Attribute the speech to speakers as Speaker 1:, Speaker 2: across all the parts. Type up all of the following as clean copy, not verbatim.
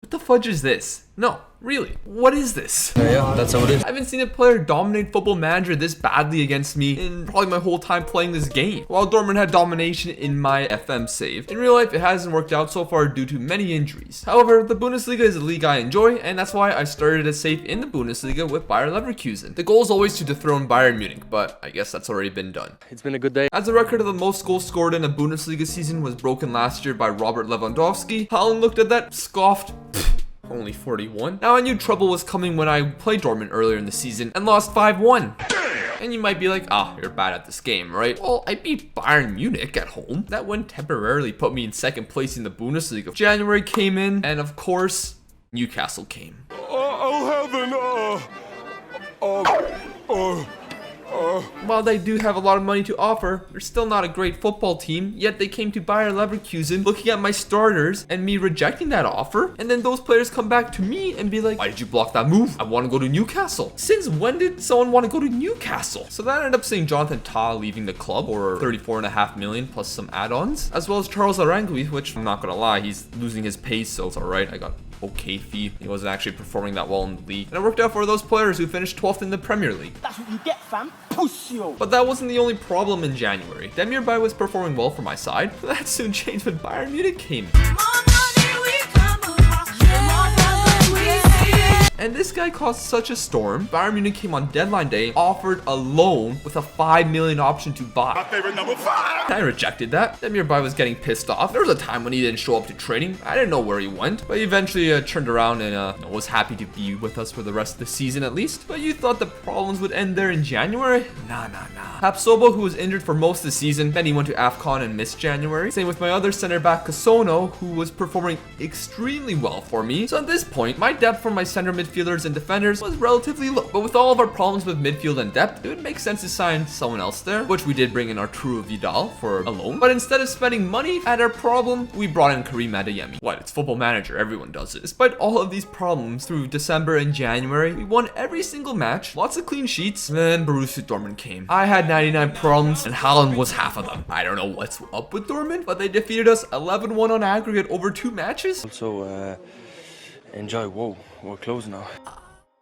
Speaker 1: What the fudge is this? No, really, what is this?
Speaker 2: Yeah, that's how it is.
Speaker 1: I haven't seen a player dominate Football Manager this badly against me in probably my whole time playing this game. While Dortmund had domination in my FM save, in real life it hasn't worked out so far due to many injuries. However, the Bundesliga is a league I enjoy, and that's why I started a save in the Bundesliga with Bayer Leverkusen. The goal is always to dethrone Bayern Munich, but I guess that's already been done.
Speaker 2: It's been a good day.
Speaker 1: As the record of the most goals scored in a Bundesliga season was broken last year by Robert Lewandowski, Haaland looked at that, scoffed. Only 41. Now I knew trouble was coming when I played Dortmund earlier in the season and lost 5-1. And you might be like, you're bad at this game, right? Well, I beat Bayern Munich at home. That one temporarily put me in second place in the Bundesliga. January came in, and of course, Newcastle came. While they do have a lot of money to offer, they're still not a great football team, yet they came to Bayer Leverkusen looking at my starters and me rejecting that offer, and then those players come back to me and be like, why did you block that move? I want to go to Newcastle. Since when did someone want to go to Newcastle? So that ended up seeing Jonathan Tah leaving the club for 34.5 million plus some add-ons, as well as Charles Arangui, which I'm not gonna lie, he's losing his pace, so it's alright. I got okay fee. He wasn't actually performing that well in the league. And it worked out for those players who finished 12th in the Premier League.
Speaker 3: That's what you get, fam. Push you.
Speaker 1: But that wasn't the only problem in January. Demir Bay was performing well for my side, but that soon changed when Bayern Munich came. And this guy caused such a storm. Bayern Munich came on deadline day, offered a loan with a 5 million option to buy.
Speaker 4: My favorite number 5.
Speaker 1: I rejected that. Demir Bay was getting pissed off. There was a time when he didn't show up to training. I didn't know where he went, but he eventually turned around and was happy to be with us for the rest of the season at least. But you thought the problems would end there in January? Nah. Tapsoba, who was injured for most of the season, then he went to AFCON and missed January. Same with my other center back, Casono, who was performing extremely well for me. So at this point, my depth for my center midfielders and defenders was relatively low. But with all of our problems with midfield and depth, it would make sense to sign someone else there, which we did bring in Arturo Vidal for a loan. But instead of spending money at our problem, we brought in Karim Adeyemi. What? It's Football Manager. Everyone does it. Despite all of these problems through December and January, we won every single match, lots of clean sheets, and then Borussia Dortmund came. I had 99 problems, and Haaland was half of them. I don't know what's up with Dortmund, but they defeated us 11-1 on aggregate over 2 matches.
Speaker 2: Also, enjoy. Whoa, we're close now.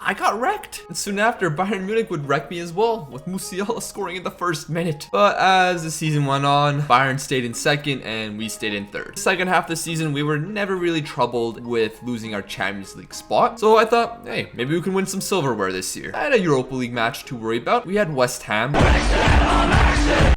Speaker 1: I got wrecked. And soon after, Bayern Munich would wreck me as well, with Musiala scoring in the first minute. But as the season went on, Bayern stayed in second and we stayed in third. The second half of the season, we were never really troubled with losing our Champions League spot. So I thought, hey, maybe we can win some silverware this year. I had a Europa League match to worry about. We had West Ham.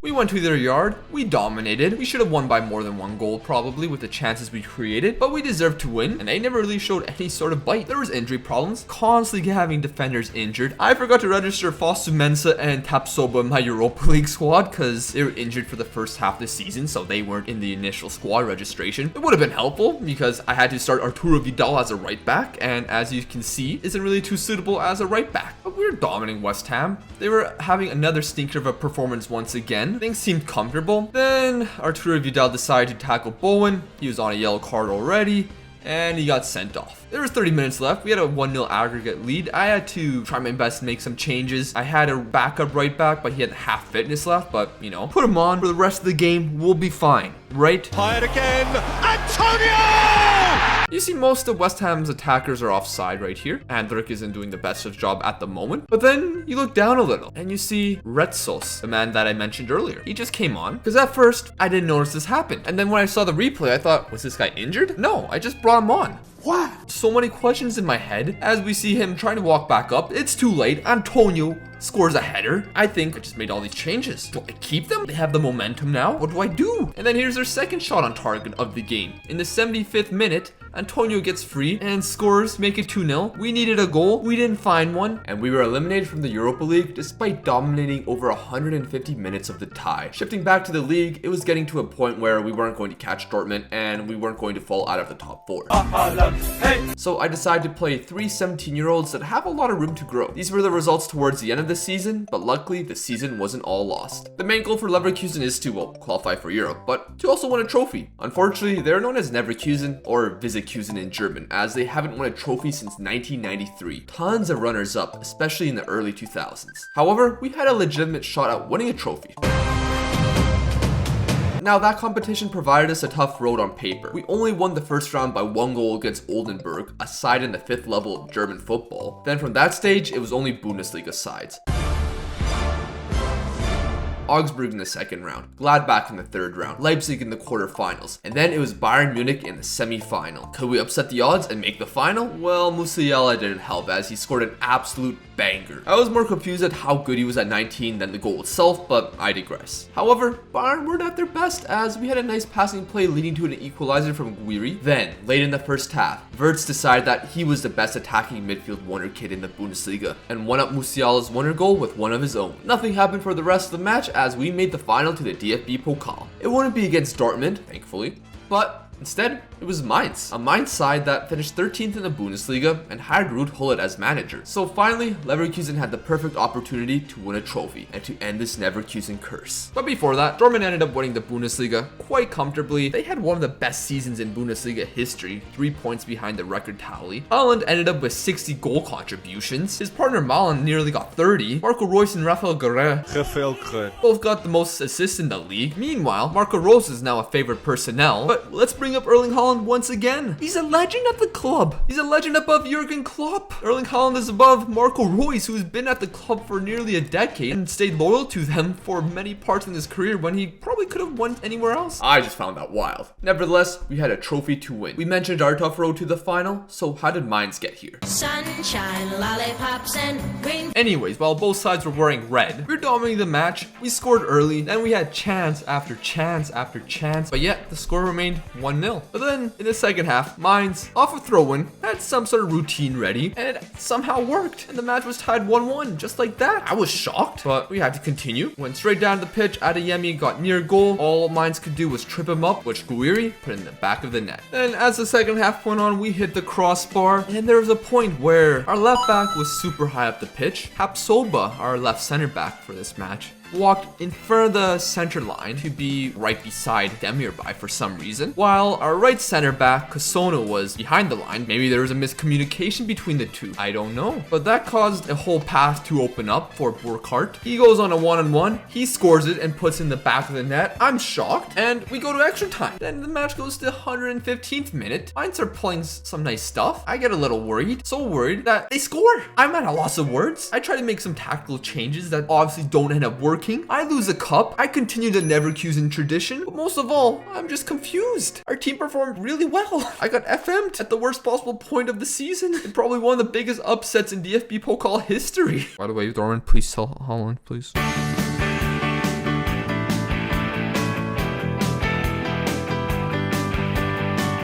Speaker 1: We went to their yard, we dominated. We should have won by more than 1 goal probably with the chances we created, but we deserved to win, and they never really showed any sort of bite. There was injury problems, constantly having defenders injured. I forgot to register Fosu Mensah and Tapsoba in my Europa League squad because they were injured for the first half of the season, so they weren't in the initial squad registration. It would have been helpful because I had to start Arturo Vidal as a right back, and as you can see, isn't really too suitable as a right back. But we were dominating West Ham. They were having another stinker of a performance once again. Things seemed comfortable. Then Arturo Vidal decided to tackle Bowen. He was on a yellow card already, and he got sent off. There was 30 minutes left. We had a 1-0 aggregate lead. I had to try my best to make some changes. I had a backup right back, but he had half fitness left. But, put him on for the rest of the game. We'll be fine, right?
Speaker 4: Hired again. Antonio!
Speaker 1: You see most of West Ham's attackers are offside right here. Andrik isn't doing the best of his job at the moment. But then you look down a little and you see Retsos, the man that I mentioned earlier. He just came on because at first I didn't notice this happened. And then when I saw the replay, I thought, was this guy injured? No, I just brought him on. What? So many questions in my head as we see him trying to walk back up. It's too late. Antonio scores a header. I think I just made all these changes. Do I keep them? They have the momentum now. What do I do? And then here's their second shot on target of the game. In the 75th minute, Antonio gets free and scores, make it 2-0. We needed a goal. We didn't find one. And we were eliminated from the Europa League despite dominating over 150 minutes of the tie. Shifting back to the league, it was getting to a point where we weren't going to catch Dortmund and we weren't going to fall out of the top 4. So I decided to play 3 17-year-olds that have a lot of room to grow. These were the results towards the end of the season, but luckily the season wasn't all lost. The main goal for Leverkusen is to, qualify for Europe, but to also win a trophy. Unfortunately, they're known as Neverkusen or Visikusen in German, as they haven't won a trophy since 1993. Tons of runners-up, especially in the early 2000s. However, we had a legitimate shot at winning a trophy. Now that competition provided us a tough road on paper. We only won the first round by 1 goal against Oldenburg, a side in the 5th level of German football. Then from that stage, it was only Bundesliga sides. Augsburg in the 2nd round, Gladbach in the 3rd round, Leipzig in the quarterfinals, and then it was Bayern Munich in the semi-final. Could we upset the odds and make the final? Well, Musiala didn't help as he scored an absolute banger. I was more confused at how good he was at 19 than the goal itself, but I digress. However, Bayern weren't at their best as we had a nice passing play leading to an equalizer from Guiri. Then, late in the first half, Wirtz decided that he was the best attacking midfield wonder kid in the Bundesliga and won up Musiala's wonder goal with one of his own. Nothing happened for the rest of the match as we made the final to the DFB Pokal. It wouldn't be against Dortmund, thankfully, but instead, it was Mainz, a Mainz side that finished 13th in the Bundesliga and hired Ruud Gullit as manager. So finally, Leverkusen had the perfect opportunity to win a trophy and to end this Leverkusen curse. But before that, Dortmund ended up winning the Bundesliga quite comfortably. They had one of the best seasons in Bundesliga history, 3 points behind the record tally. Haaland ended up with 60 goal contributions. His partner Malen nearly got 30. Marco Reus and Rafael Guerre both got the most assists in the league. Meanwhile, Marco Reus is now a favorite personnel. But let's bring up Erling Haaland once again. He's a legend at the club. He's a legend above Jurgen Klopp. Erling Haaland is above Marco Reus, who's been at the club for nearly a decade and stayed loyal to them for many parts in his career when he probably could have won anywhere else. I just found that wild. Nevertheless, we had a trophy to win. We mentioned our tough road to the final, so how did Mainz get here?
Speaker 4: Sunshine, lollipops, and green.
Speaker 1: Anyways, while both sides were wearing red, we were dominating the match. We scored early, then we had chance after chance after chance, but yet the score remained 1-0. But then in the second half, Mainz, off a throw-in, had some sort of routine ready, and it somehow worked, and the match was tied 1-1, just like that. I was shocked, but we had to continue. Went straight down the pitch, Adeyemi got near goal. All Mainz could do was trip him up, which Guiri put in the back of the net. Then as the second half went on, we hit the crossbar, and there was a point where our left back was super high up the pitch. Hapsoba, our left center back for this match, walked in front of the center line to be right beside Demirbay for some reason, while our right center back, Cassano, was behind the line. Maybe there was a miscommunication between the two. I don't know. But that caused a whole path to open up for Burkhardt. He goes on a one-on-one. He scores it and puts in the back of the net. I'm shocked. And we go to extra time. Then the match goes to the 115th minute. Mainz are playing some nice stuff. I get a little worried. So worried that they score. I'm at a loss of words. I try to make some tactical changes that obviously don't end up working. I lose a cup. I continue the Leverkusen tradition. But most of all, I'm just confused. Our team performed really well. I got FM'd at the worst possible point of the season. And probably one of the biggest upsets in DFB Pokal history. By the way, Dortmund, please tell Haaland, please.